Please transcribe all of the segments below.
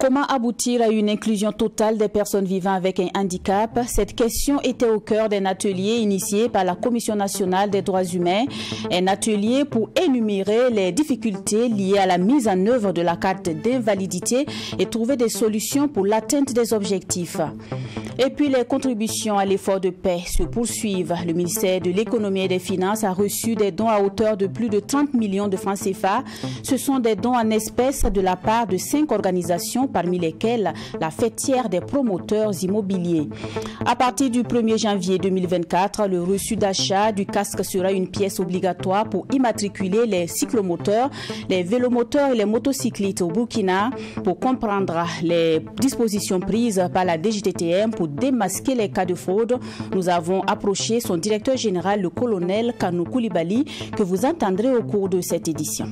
Comment aboutir à une inclusion totale des personnes vivant avec un handicap? Cette question était au cœur d'un atelier initié par la Commission nationale des droits humains, un atelier pour énumérer les difficultés liées à la mise en œuvre de la carte d'invalidité et trouver des solutions pour l'atteinte des objectifs. Et puis les contributions à l'effort de paix se poursuivent. Le ministère de l'Économie et des Finances a reçu des dons à hauteur de plus de 30 millions de francs CFA. Ce sont des dons en espèces de la part de 5 organisations, parmi lesquelles la Fêtière des promoteurs immobiliers. À partir du 1er janvier 2024, le reçu d'achat du casque sera une pièce obligatoire pour immatriculer les cyclomoteurs, les vélomoteurs et les motocyclistes au Burkina. Pour comprendre les dispositions prises par la DGTTM pour démasquer les cas de fraude, nous avons approché son directeur général, le colonel Kanou Koulibaly, que vous entendrez au cours de cette édition.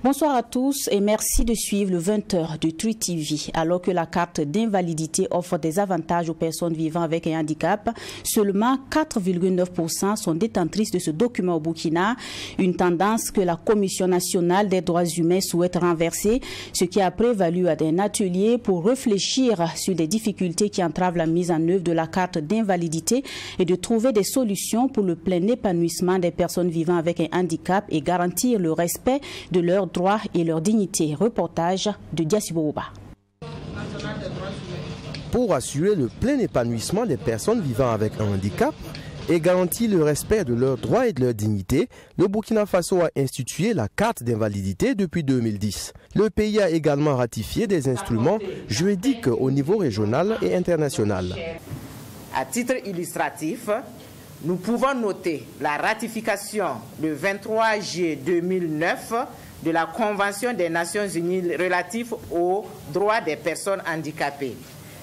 Bonsoir à tous et merci de suivre le 20h de True TV. Alors que la carte d'invalidité offre des avantages aux personnes vivant avec un handicap, seulement 4,9% sont détentrices de ce document au Burkina, une tendance que la Commission nationale des droits humains souhaite renverser, ce qui a prévalu à un atelier pour réfléchir sur les difficultés qui entravent la mise en œuvre de la carte d'invalidité et de trouver des solutions pour le plein épanouissement des personnes vivant avec un handicap et garantir le respect de leurs droits et leur dignité. Reportage de Diasibouba. Pour assurer le plein épanouissement des personnes vivant avec un handicap et garantir le respect de leurs droits et de leur dignité, le Burkina Faso a institué la carte d'invalidité depuis 2010. Le pays a également ratifié des instruments juridiques au niveau régional et international. À titre illustratif, nous pouvons noter la ratification le 23 juillet 2009 de la Convention des Nations Unies relative aux droits des personnes handicapées,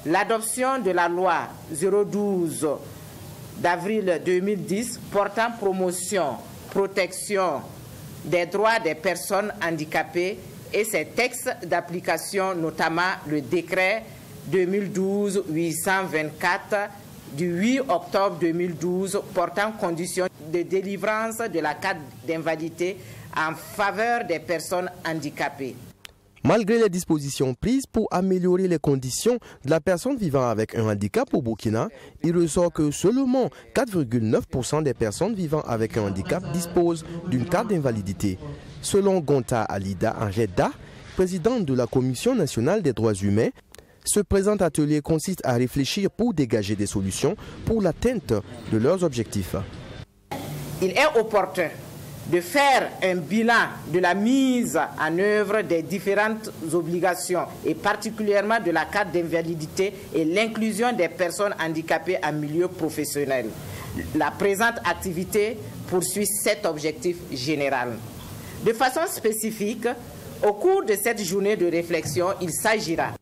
l'adoption de la loi 012 d'avril 2010 portant promotion, protection des droits des personnes handicapées et ses textes d'application, notamment le décret 2012-824 du 8 octobre 2012 portant conditions de délivrance de la carte d'invalidité en faveur des personnes handicapées. Malgré les dispositions prises pour améliorer les conditions de la personne vivant avec un handicap au Burkina, il ressort que seulement 4,9% des personnes vivant avec un handicap disposent d'une carte d'invalidité. Selon Gonta Alida Anjeda, présidente de la Commission nationale des droits humains, ce présent atelier consiste à réfléchir pour dégager des solutions pour l'atteinte de leurs objectifs. Il est opportun de faire un bilan de la mise en œuvre des différentes obligations et particulièrement de la carte d'invalidité et l'inclusion des personnes handicapées en milieu professionnel. La présente activité poursuit cet objectif général. De façon spécifique, au cours de cette journée de réflexion, il s'agira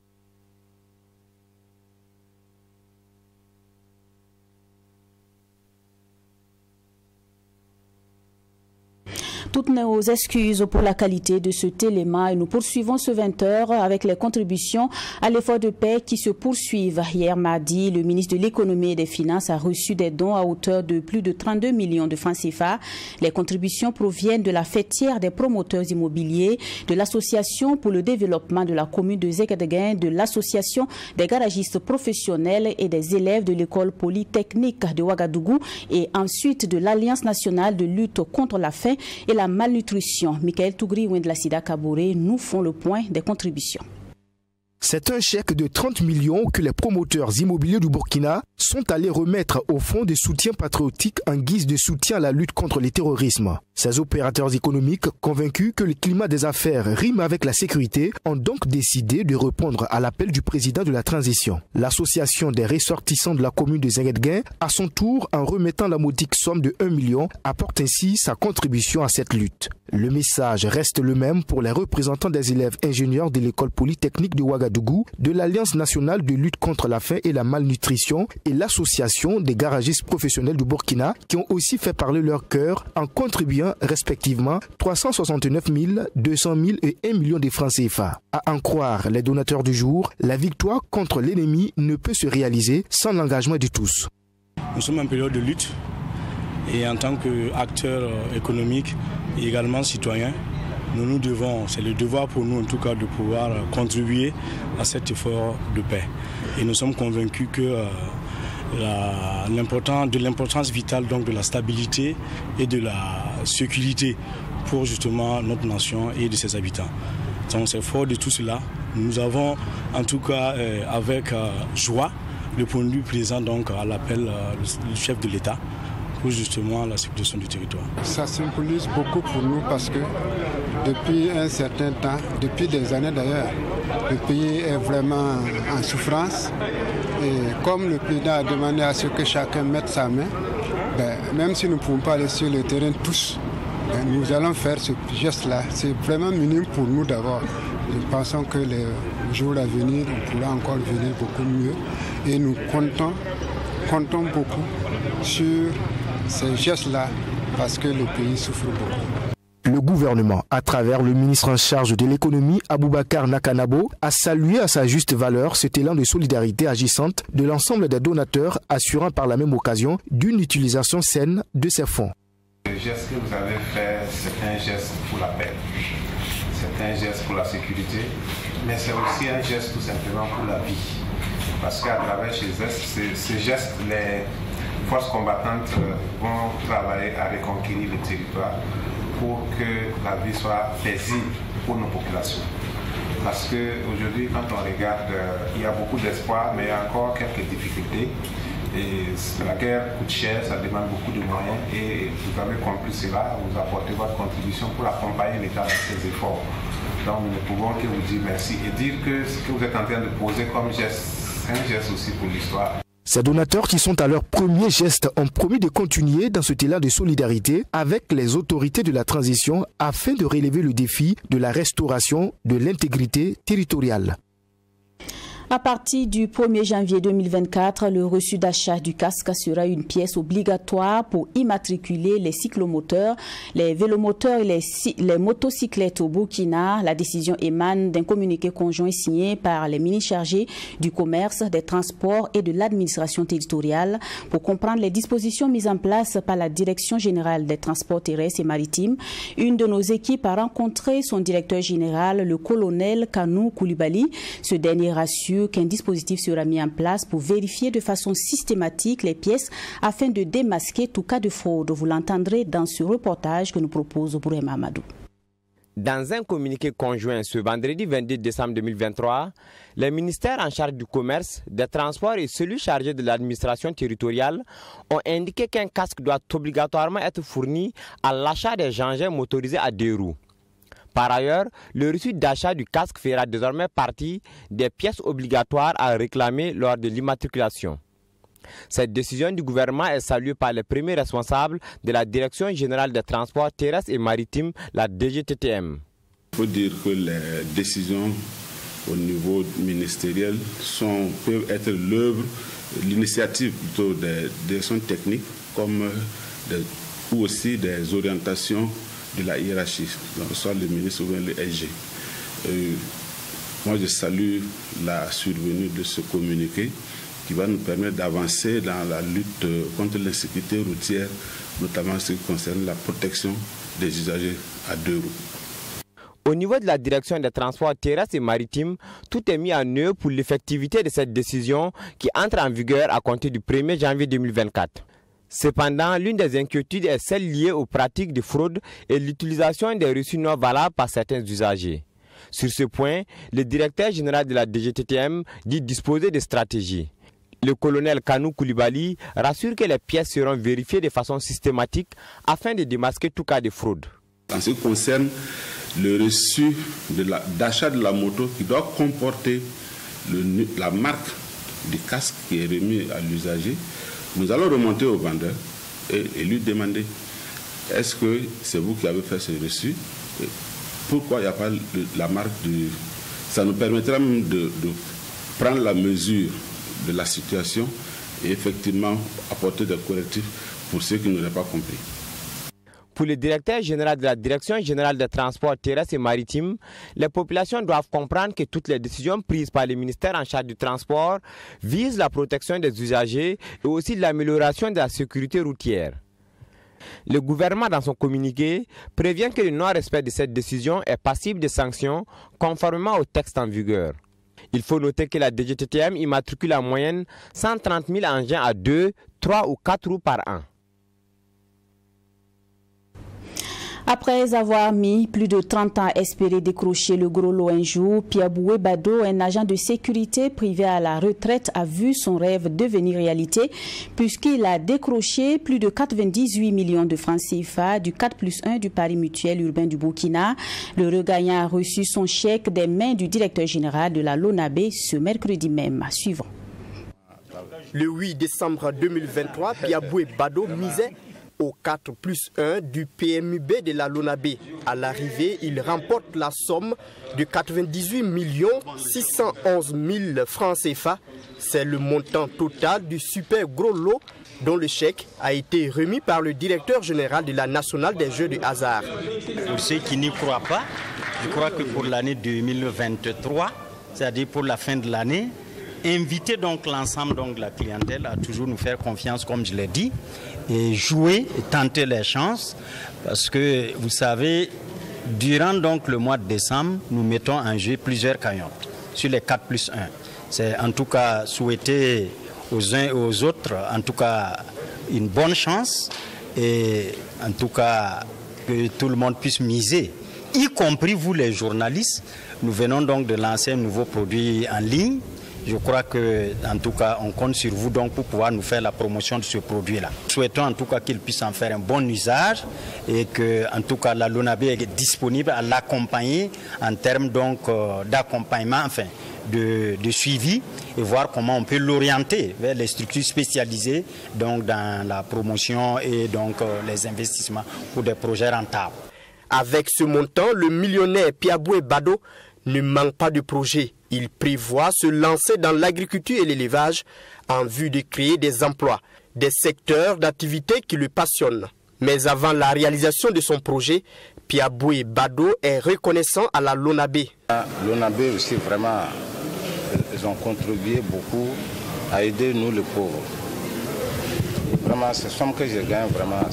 toutes nos excuses pour la qualité de cet élément et nous poursuivons ce 20h avec les contributions à l'effort de paix qui se poursuivent. Hier mardi, le ministre de l'Économie et des Finances a reçu des dons à hauteur de plus de 32 millions de francs CFA. Les contributions proviennent de la Fêtière des promoteurs immobiliers, de l'Association pour le développement de la commune de Zéguédeguin, de l'Association des garagistes professionnels et des élèves de l'école polytechnique de Ouagadougou et ensuite de l'Alliance nationale de lutte contre la faim et la malnutrition. Michael Tougri et la Sida Kabouré nous font le point des contributions. C'est un chèque de 30 millions que les promoteurs immobiliers du Burkina sont allés remettre au fonds de soutien patriotique en guise de soutien à la lutte contre le terrorisme. Ces opérateurs économiques, convaincus que le climat des affaires rime avec la sécurité, ont donc décidé de répondre à l'appel du président de la transition. L'association des ressortissants de la commune de Zenguetguin, à son tour, en remettant la modique somme de 1 million, apporte ainsi sa contribution à cette lutte. Le message reste le même pour les représentants des élèves ingénieurs de l'école polytechnique de Ouagadougou, de l'Alliance nationale de lutte contre la faim et la malnutrition et l'association des garagistes professionnels du Burkina qui ont aussi fait parler leur cœur en contribuant respectivement 369 000, 200 000 et 1 million de francs CFA. À en croire les donateurs du jour, la victoire contre l'ennemi ne peut se réaliser sans l'engagement de tous. Nous sommes en période de lutte et en tant qu'acteurs économiques et également citoyens, nous devons, c'est le devoir pour nous en tout cas de pouvoir contribuer à cet effort de paix. Et nous sommes convaincus que l'importance vitale donc de la stabilité et de la sécurité pour justement notre nation et de ses habitants. Donc c'est fort de tout cela. Nous avons en tout cas avec joie répondu présent donc à l'appel du chef de l'État pour justement la sécurité du territoire. Ça symbolise beaucoup pour nous parce que depuis un certain temps, depuis des années d'ailleurs, le pays est vraiment en souffrance. Et comme le président a demandé à ce que chacun mette sa main, même si nous ne pouvons pas aller sur le terrain tous, nous allons faire ce geste-là. C'est vraiment minime pour nous d'abord. Nous pensons que les jours à venir, on pourra encore venir beaucoup mieux. Et nous comptons beaucoup sur ces gestes-là parce que le pays souffre beaucoup. Le gouvernement, à travers le ministre en charge de l'économie, Aboubakar Nakanabo, a salué à sa juste valeur cet élan de solidarité agissante de l'ensemble des donateurs, assurant par la même occasion d'une utilisation saine de ces fonds. Le geste que vous avez fait, c'est un geste pour la paix, c'est un geste pour la sécurité, mais c'est aussi un geste tout simplement pour la vie. Parce qu'à travers ces gestes, les forces combattantes vont travailler à reconquérir le territoire pour que la vie soit paisible pour nos populations. Parce qu'aujourd'hui, quand on regarde, il y a beaucoup d'espoir, mais il y a encore quelques difficultés. Et la guerre coûte cher, ça demande beaucoup de moyens. Et vous avez compris cela, vous apportez votre contribution pour accompagner l'État dans ses efforts. Donc nous ne pouvons que vous dire merci et dire que ce que vous êtes en train de poser comme geste, c'est un geste aussi pour l'histoire. Ces donateurs qui sont à leur premier geste ont promis de continuer dans cet élan de solidarité avec les autorités de la transition afin de relever le défi de la restauration de l'intégrité territoriale. À partir du 1er janvier 2024, le reçu d'achat du casque sera une pièce obligatoire pour immatriculer les cyclomoteurs, les vélomoteurs et les motocyclettes au Burkina. La décision émane d'un communiqué conjoint signé par les ministres chargés du commerce, des transports et de l'administration territoriale. Pour comprendre les dispositions mises en place par la Direction générale des transports terrestres et maritimes, une de nos équipes a rencontré son directeur général, le colonel Kanou Koulibaly. Ce dernier rassure qu'un dispositif sera mis en place pour vérifier de façon systématique les pièces afin de démasquer tout cas de fraude. Vous l'entendrez dans ce reportage que nous propose Bourema Amadou. Dans un communiqué conjoint ce vendredi 22 décembre 2023, les ministères en charge du commerce, des transports et celui chargé de l'administration territoriale ont indiqué qu'un casque doit obligatoirement être fourni à l'achat des engins motorisés à 2 roues. Par ailleurs, le reçu d'achat du casque fera désormais partie des pièces obligatoires à réclamer lors de l'immatriculation. Cette décision du gouvernement est saluée par les premiers responsables de la Direction générale des transports terrestres et maritimes, la DGTTM. Il faut dire que les décisions au niveau ministériel peuvent être l'œuvre, l'initiative plutôt des directions techniques ou aussi des orientations de la hiérarchie, soit le ministre ou le SG. Moi, je salue la survenue de ce communiqué qui va nous permettre d'avancer dans la lutte contre l'insécurité routière, notamment en ce qui concerne la protection des usagers à 2 roues. Au niveau de la direction des transports terrestres et maritimes, tout est mis en œuvre pour l'effectivité de cette décision qui entre en vigueur à compter du 1er janvier 2024. Cependant, l'une des inquiétudes est celle liée aux pratiques de fraude et l'utilisation des reçus non valables par certains usagers. Sur ce point, le directeur général de la DGTTM dit disposer de stratégies. Le colonel Kanou Koulibaly rassure que les pièces seront vérifiées de façon systématique afin de démasquer tout cas de fraude. En ce qui concerne le reçu d'achat de la moto qui doit comporter la marque du casque qui est remis à l'usager, nous allons remonter au vendeur et lui demander est-ce que c'est vous qui avez fait ce reçu? Pourquoi il n'y a pas la marque du... Ça nous permettra même de prendre la mesure de la situation et effectivement apporter des correctifs pour ceux qui n'auraient pas compris. Pour le directeur général de la Direction générale des transports terrestres et maritimes, les populations doivent comprendre que toutes les décisions prises par le ministère en charge du transport visent la protection des usagers et aussi l'amélioration de la sécurité routière. Le gouvernement, dans son communiqué, prévient que le non-respect de cette décision est passible de sanctions conformément au texte en vigueur. Il faut noter que la DGTTM immatricule en moyenne 130 000 engins à 2, 3 ou 4 roues par an. Après avoir mis plus de 30 ans à espérer décrocher le gros lot un jour, Piaboué Bado, un agent de sécurité privé à la retraite, a vu son rêve devenir réalité puisqu'il a décroché plus de 98 millions de francs CFA du 4+1 du Pari Mutuel urbain du Burkina. Le regagnant a reçu son chèque des mains du directeur général de la LONABE ce mercredi même. Suivant. Le 8 décembre 2023, Piaboué Bado misait au 4+1 du PMUB de la LONABE. À l'arrivée, il remporte la somme de 98 611 000 francs CFA. C'est le montant total du super gros lot dont le chèque a été remis par le directeur général de la Nationale des Jeux de hasard. Pour ceux qui n'y croient pas, je crois que pour l'année 2023, c'est-à-dire pour la fin de l'année, inviter donc l'ensemble de la clientèle à toujours nous faire confiance, comme je l'ai dit, et jouer et tenter les chances, parce que vous savez, durant donc le mois de décembre, nous mettons en jeu plusieurs cagnottes sur les 4+1. C'est en tout cas souhaiter aux uns et aux autres, en tout cas, une bonne chance et en tout cas que tout le monde puisse miser, y compris vous les journalistes. Nous venons donc de lancer un nouveau produit en ligne. Je crois que, en tout cas, on compte sur vous donc pour pouvoir nous faire la promotion de ce produit-là. Souhaitons en tout cas qu'il puisse en faire un bon usage et que, en tout cas, la LONABE est disponible à l'accompagner en termes donc d'accompagnement, enfin, de suivi et voir comment on peut l'orienter vers les structures spécialisées donc dans la promotion et donc les investissements pour des projets rentables. Avec ce montant, le millionnaire Piaboué Bado ne manque pas de projet. Il prévoit se lancer dans l'agriculture et l'élevage en vue de créer des emplois, des secteurs d'activité qui le passionnent. Mais avant la réalisation de son projet, Piaboué Bado est reconnaissant à la LONABE. LONABE aussi, vraiment, ils ont contribué beaucoup à aider nous les pauvres. Vraiment, ces sommes que je gagne, vraiment,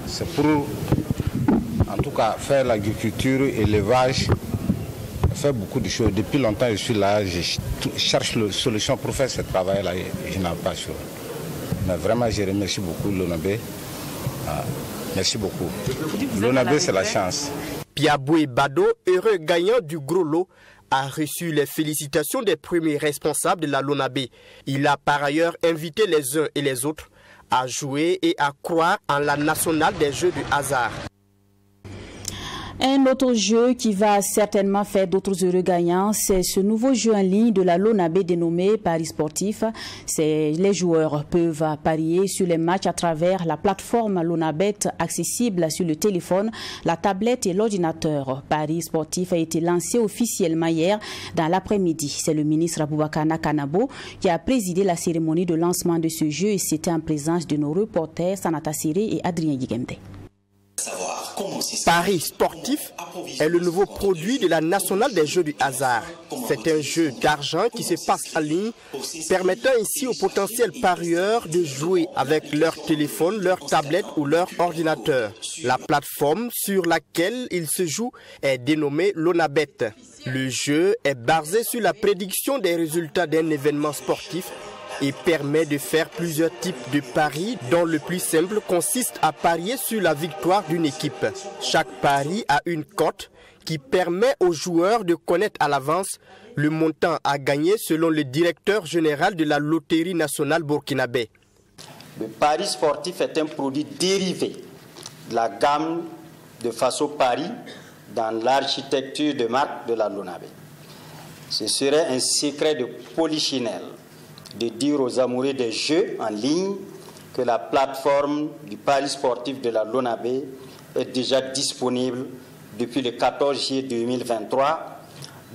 c'est pour, en tout cas, faire l'agriculture et l'élevage. Fait beaucoup de choses. Depuis longtemps, je suis là, je cherche une solution pour faire ce travail-là et je n'en ai pas sûr. Mais vraiment, je remercie beaucoup LONABE. Merci beaucoup. LONABE, c'est la chance. Piaboué Bado, heureux gagnant du gros lot, a reçu les félicitations des premiers responsables de la LONABE. Il a par ailleurs invité les uns et les autres à jouer et à croire en la Nationale des Jeux du hasard. Un autre jeu qui va certainement faire d'autres heureux gagnants, c'est ce nouveau jeu en ligne de la LONABE dénommé Paris Sportif. Les joueurs peuvent parier sur les matchs à travers la plateforme LONABET accessible sur le téléphone, la tablette et l'ordinateur. Paris Sportif a été lancé officiellement hier dans l'après-midi. C'est le ministre Aboubakar Nakanabo qui a présidé la cérémonie de lancement de ce jeu et c'était en présence de nos reporters Sanata Siré et Adrien Yigemde. Paris Sportif est le nouveau produit de la Nationale des Jeux du hasard. C'est un jeu d'argent qui se passe en ligne, permettant ainsi aux potentiels parieurs de jouer avec leur téléphone, leur tablette ou leur ordinateur. La plateforme sur laquelle il se joue est dénommée LONABET. Le jeu est basé sur la prédiction des résultats d'un événement sportif et permet de faire plusieurs types de paris dont le plus simple consiste à parier sur la victoire d'une équipe. Chaque pari a une cote qui permet aux joueurs de connaître à l'avance Le montant à gagner selon le directeur général de la Loterie nationale burkinabé. Le pari sportif est un produit dérivé de la gamme de Faso Paris dans l'architecture de marque de la LONABE. Ce serait un secret de polichinelle de dire aux amoureux des jeux en ligne que la plateforme du pari sportif de la LONABE est déjà disponible depuis le 14 juillet 2023.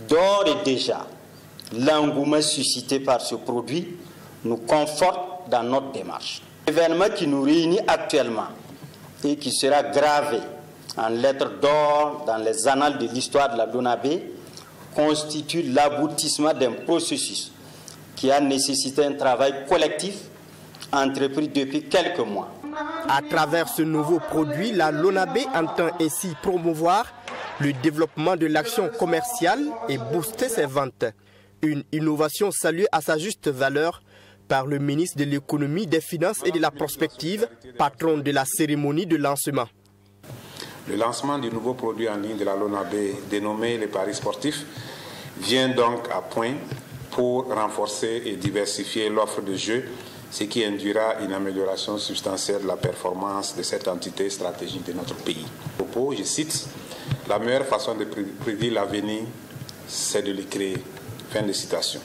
D'ores et déjà, l'engouement suscité par ce produit nous conforte dans notre démarche. L'événement qui nous réunit actuellement et qui sera gravé en lettres d'or dans les annales de l'histoire de la LONABE constitue l'aboutissement d'un processus qui a nécessité un travail collectif entrepris depuis quelques mois. À travers ce nouveau produit, la LONABE entend ainsi promouvoir le développement de l'action commerciale et booster ses ventes. Une innovation saluée à sa juste valeur par le ministre de l'Économie, des Finances et de la Prospective, patron de la cérémonie de lancement. Le lancement du nouveau produit en ligne de la LONABE dénommé les paris sportifs vient donc à point pour renforcer et diversifier l'offre de jeux, ce qui induira une amélioration substantielle de la performance de cette entité stratégique de notre pays. Au propos, je cite, « La meilleure façon de prédire l'avenir, c'est de le créer ». Fin de citation.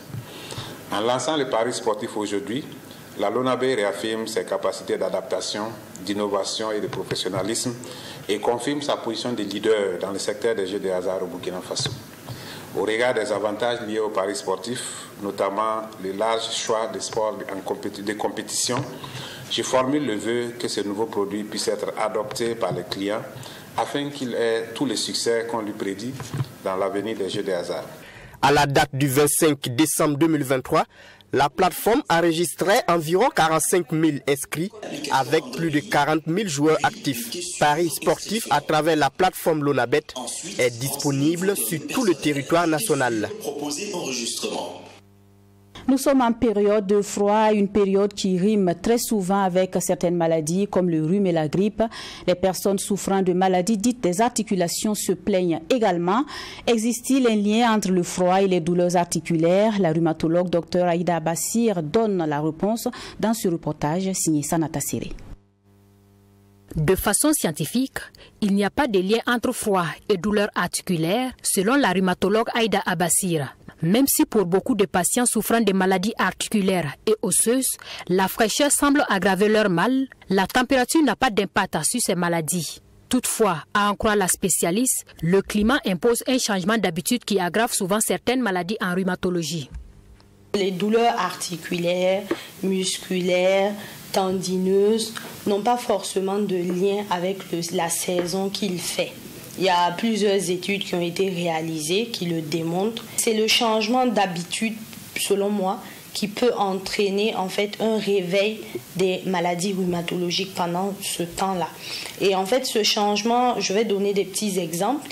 En lançant les paris sportifs aujourd'hui, la LONABE réaffirme ses capacités d'adaptation, d'innovation et de professionnalisme et confirme sa position de leader dans le secteur des jeux de hasard au Burkina Faso. Au regard des avantages liés aux paris sportifs, notamment le large choix de sports de compétition, je formule le vœu que ce nouveau produit puisse être adopté par les clients afin qu'il ait tous les succès qu'on lui prédit dans l'avenir des jeux de hasard. À la date du 25 décembre 2023, la plateforme enregistrait environ 45 000 inscrits avec plus de 40 000 joueurs actifs. Paris sportif à travers la plateforme LONABE est disponible sur tout le territoire national. Nous sommes en période de froid, une période qui rime très souvent avec certaines maladies comme le rhume et la grippe. Les personnes souffrant de maladies dites des articulations se plaignent également. Existe-t-il un lien entre le froid et les douleurs articulaires? La rhumatologue Dr Aïda Abassir donne la réponse dans ce reportage signé Sanata Séré. De façon scientifique, il n'y a pas de lien entre froid et douleurs articulaires selon la rhumatologue Aïda Abassir. Même si pour beaucoup de patients souffrant de maladies articulaires et osseuses, la fraîcheur semble aggraver leur mal, la température n'a pas d'impact sur ces maladies. Toutefois, à en croire la spécialiste, le climat impose un changement d'habitude qui aggrave souvent certaines maladies en rhumatologie. Les douleurs articulaires, musculaires, tendineuses n'ont pas forcément de lien avec la saison qu'il fait. Il y a plusieurs études qui ont été réalisées qui le démontrent. C'est le changement d'habitude, selon moi, qui peut entraîner en fait un réveil des maladies rhumatologiques pendant ce temps-là. Et en fait, ce changement, je vais donner des petits exemples.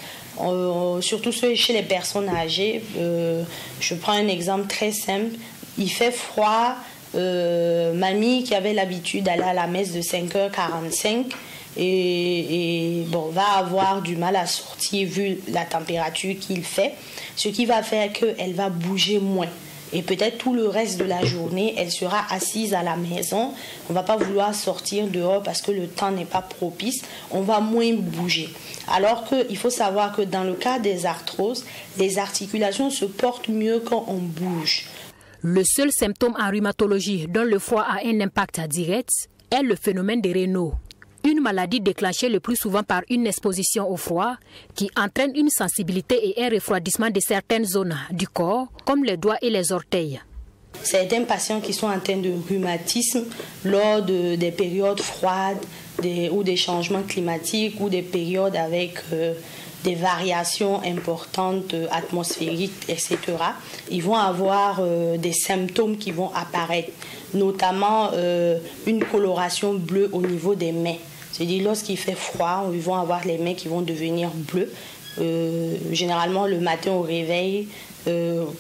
Surtout chez les personnes âgées. Je prends un exemple très simple. Il fait froid. Mamie qui avait l'habitude d'aller à la messe de 5h45 et bon, va avoir du mal à sortir vu la température qu'il fait, ce qui va faire qu'elle va bouger moins. Et peut-être tout le reste de la journée, elle sera assise à la maison. On ne va pas vouloir sortir dehors parce que le temps n'est pas propice. On va moins bouger. Alors qu'il faut savoir que dans le cas des arthroses, les articulations se portent mieux quand on bouge. Le seul symptôme en rhumatologie dont le froid a un impact direct est le phénomène des Raynaud. Une maladie déclenchée le plus souvent par une exposition au froid qui entraîne une sensibilité et un refroidissement de certaines zones du corps, comme les doigts et les orteils. Certains patients qui sont atteints de rhumatisme lors des périodes froides ou des changements climatiques ou des périodes avec des variations importantes atmosphériques, etc., ils vont avoir des symptômes qui vont apparaître, notamment une coloration bleue au niveau des mains. C'est-à-dire lorsqu'il fait froid, ils vont avoir les mains qui vont devenir bleues. Généralement, le matin au réveil,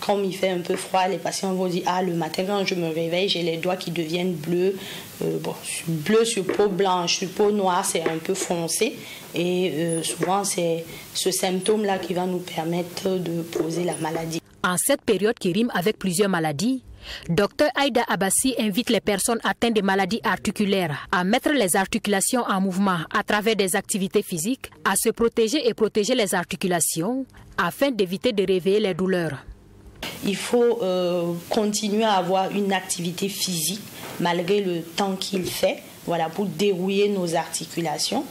comme il fait un peu froid, les patients vont dire « Ah, le matin, quand je me réveille, j'ai les doigts qui deviennent bleus. Bleu sur peau blanche, sur peau noire, c'est un peu foncé. » Et souvent, c'est ce symptôme-là qui va nous permettre de poser la maladie. En cette période qui rime avec plusieurs maladies, Dr Aïda Abbassi invite les personnes atteintes de maladies articulaires à mettre les articulations en mouvement à travers des activités physiques, à se protéger et protéger les articulations afin d'éviter de réveiller les douleurs. Il faut continuer à avoir une activité physique malgré le temps qu'il fait, voilà, pour dérouiller nos articulations.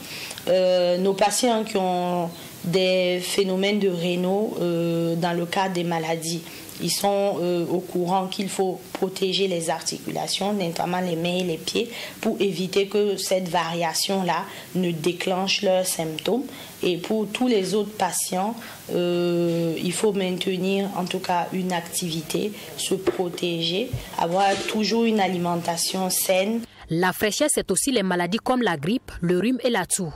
Nos patients qui ont des phénomènes de rénaux dans le cadre des maladies, ils sont au courant qu'il faut protéger les articulations, notamment les mains et les pieds, pour éviter que cette variation-là ne déclenche leurs symptômes. Et pour tous les autres patients, il faut maintenir en tout cas une activité, se protéger, avoir toujours une alimentation saine. La fraîcheur, c'est aussi les maladies comme la grippe, le rhume et la toux.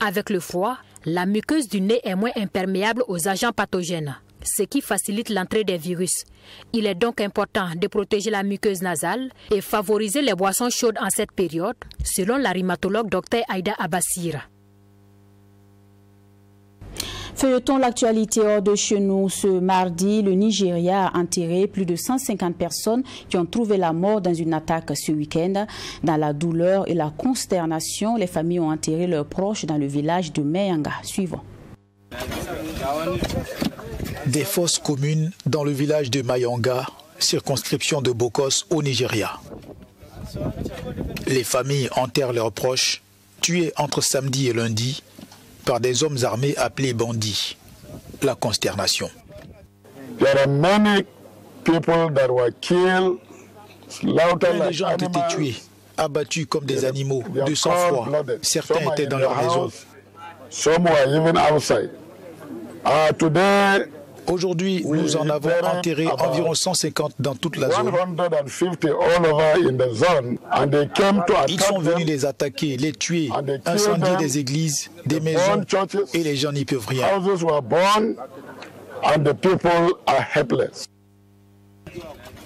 Avec le froid, la muqueuse du nez est moins imperméable aux agents pathogènes, ce qui facilite l'entrée des virus. Il est donc important de protéger la muqueuse nasale et favoriser les boissons chaudes en cette période, selon la rhumatologue Dr Aïda Abassira. Feuilletons l'actualité hors de chez nous. Ce mardi, le Nigeria a enterré plus de 150 personnes qui ont trouvé la mort dans une attaque ce week-end. Dans la douleur et la consternation, les familles ont enterré leurs proches dans le village de Meyanga. Suivons. Des fosses communes dans le village de Mayanga, circonscription de Bokos au Nigeria. Les familles enterrent leurs proches, tués entre samedi et lundi, par des hommes armés appelés bandits. La consternation. Many gens ont été tués, abattus comme des animaux, de sang-froid. Certains étaient dans leur maison. Aujourd'hui, nous en avons enterré environ 150 dans toute la zone. Ils sont venus les attaquer, les tuer, incendier des églises, des maisons, et les gens n'y peuvent rien.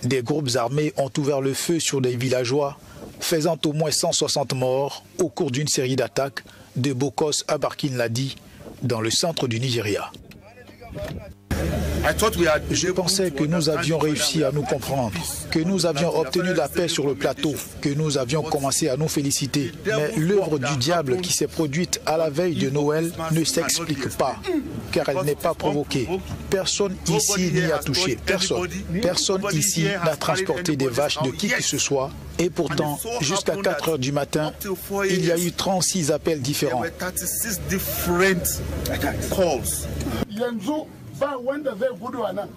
Des groupes armés ont ouvert le feu sur des villageois, faisant au moins 160 morts au cours d'une série d'attaques de Bokos à Barkin-Ladi, dans le centre du Nigeria. Je pensais que nous avions réussi à nous comprendre, que nous avions obtenu la paix sur le plateau, que nous avions commencé à nous féliciter. Mais l'œuvre du diable qui s'est produite à la veille de Noël ne s'explique pas, car elle n'est pas provoquée. Personne ici n'y a touché, personne. Personne ici n'a transporté des vaches de qui que ce soit. Et pourtant, jusqu'à 4 heures du matin, il y a eu 36 appels différents.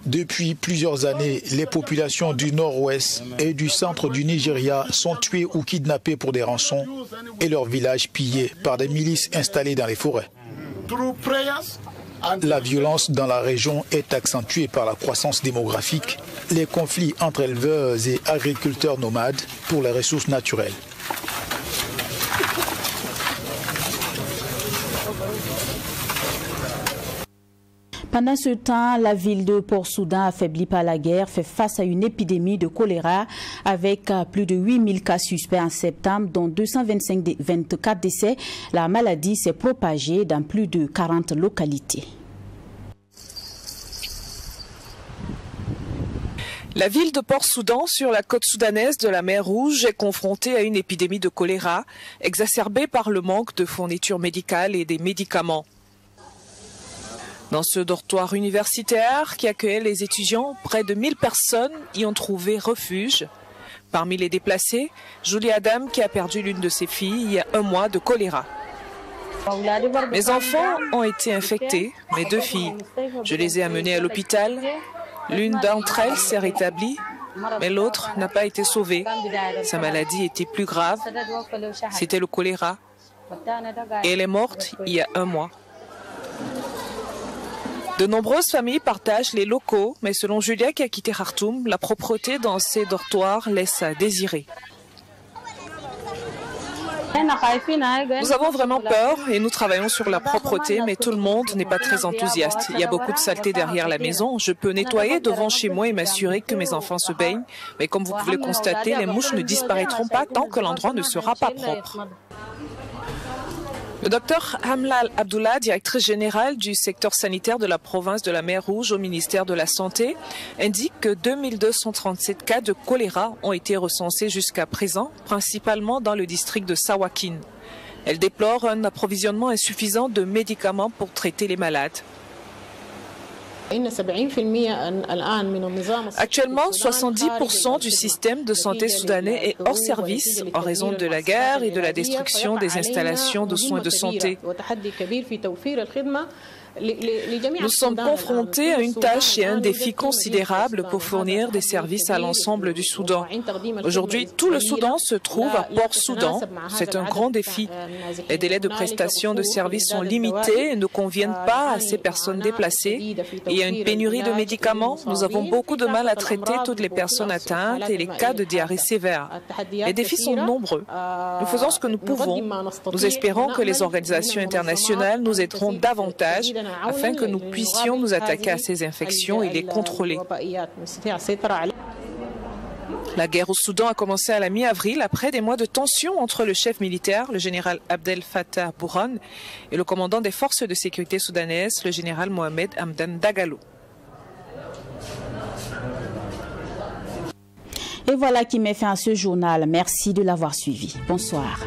Depuis plusieurs années, les populations du nord-ouest et du centre du Nigeria sont tuées ou kidnappées pour des rançons et leurs villages pillés par des milices installées dans les forêts. La violence dans la région est accentuée par la croissance démographique, les conflits entre éleveurs et agriculteurs nomades pour les ressources naturelles. Pendant ce temps, la ville de Port-Soudan, affaiblie par la guerre, fait face à une épidémie de choléra avec plus de 8000 cas suspects en septembre, dont 224 décès. La maladie s'est propagée dans plus de 40 localités. La ville de Port-Soudan, sur la côte soudanaise de la mer Rouge, est confrontée à une épidémie de choléra, exacerbée par le manque de fournitures médicales et des médicaments. Dans ce dortoir universitaire qui accueillait les étudiants, près de 1000 personnes y ont trouvé refuge. Parmi les déplacés, Julie Adam qui a perdu l'une de ses filles il y a 1 mois de choléra. Mes enfants ont été infectés, mes 2 filles. Je les ai amenées à l'hôpital. L'une d'entre elles s'est rétablie, mais l'autre n'a pas été sauvée. Sa maladie était plus grave. C'était le choléra. Et elle est morte il y a 1 mois. De nombreuses familles partagent les locaux, mais selon Julia qui a quitté Khartoum, la propreté dans ces dortoirs laisse à désirer. Nous avons vraiment peur et nous travaillons sur la propreté, mais tout le monde n'est pas très enthousiaste. Il y a beaucoup de saleté derrière la maison. Je peux nettoyer devant chez moi et m'assurer que mes enfants se baignent, mais comme vous pouvez le constater, les mouches ne disparaîtront pas tant que l'endroit ne sera pas propre. Le docteur Hamlal Abdullah, directrice générale du secteur sanitaire de la province de la Mer Rouge au ministère de la Santé, indique que 2237 cas de choléra ont été recensés jusqu'à présent, principalement dans le district de Sawakin. Elle déplore un approvisionnement insuffisant de médicaments pour traiter les malades. Actuellement, 70% du système de santé soudanais est hors service en raison de la guerre et de la destruction des installations de soins de santé. Nous sommes confrontés à une tâche et un défi considérable pour fournir des services à l'ensemble du Soudan. Aujourd'hui, tout le Soudan se trouve à Port-Soudan. C'est un grand défi. Les délais de prestation de services sont limités et ne conviennent pas à ces personnes déplacées. Il y a une pénurie de médicaments. Nous avons beaucoup de mal à traiter toutes les personnes atteintes et les cas de diarrhée sévère. Les défis sont nombreux. Nous faisons ce que nous pouvons. Nous espérons que les organisations internationales nous aideront davantage afin que nous puissions nous attaquer à ces infections et les contrôler. La guerre au Soudan a commencé à la mi-avril après des mois de tension entre le chef militaire, le général Abdel Fattah Burhan, et le commandant des forces de sécurité soudanaises, le général Mohamed Hamdan Dagalo. Et voilà qui met fin à ce journal. Merci de l'avoir suivi. Bonsoir.